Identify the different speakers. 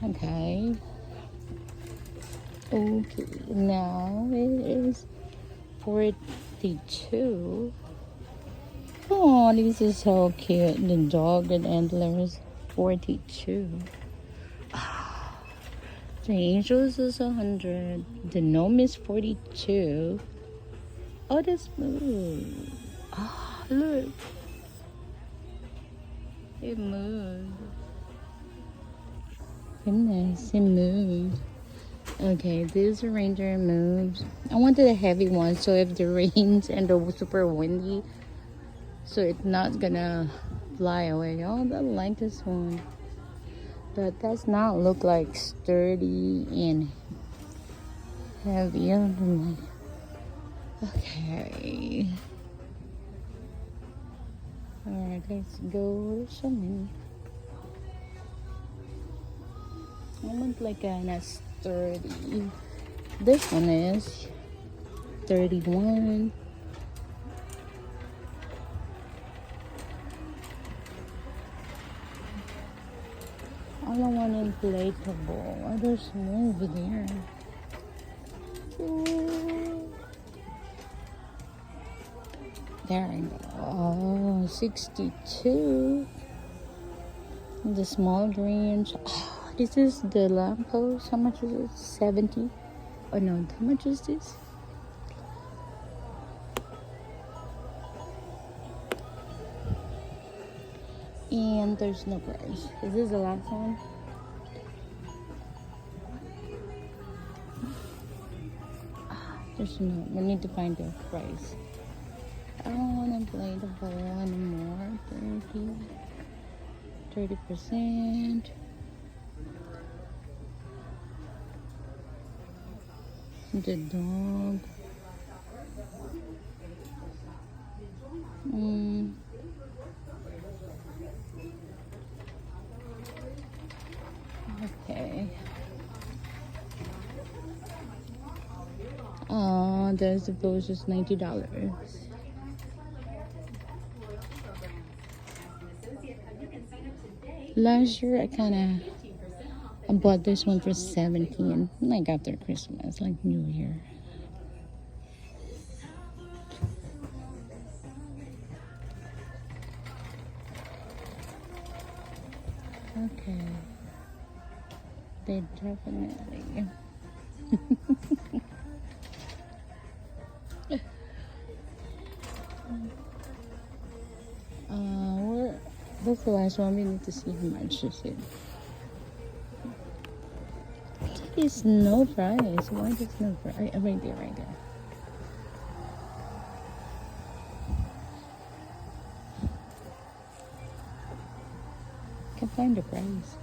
Speaker 1: Okay. Okay, now it is 42. Oh, this is so cute. The dog and antlers, 42. The angels is 100. The gnome is 42. Oh, that's smooth. Ah, look. It moved. Goodness, it moved. Okay, this ranger moves. I wanted a heavy one, so if the rains and the super windy, so it's not gonna fly away. Oh, I like this one. But does not look like sturdy and heavy. I don't like. Okay. Alright, let's go swimming. I want like a sturdy. This one is 31. All I want inflatable. Oh, there's more over there. Ooh. There I go. Oh, 62. The small dreams. Oh, this is the lamppost. How much is it? 70. Oh no, how much is this? And there's no price. Is this the last one? There's no. We need to find the price. I don't want to play the ball anymore. 30%. The dog. Okay. Oh, there's the post just $90. Last year I bought this one for 17, like after Christmas, like New Year. Okay. They definitely. That's the last one. We need to see how much is it. It's no price. Why is no price? Right there, right there. Can't find the price.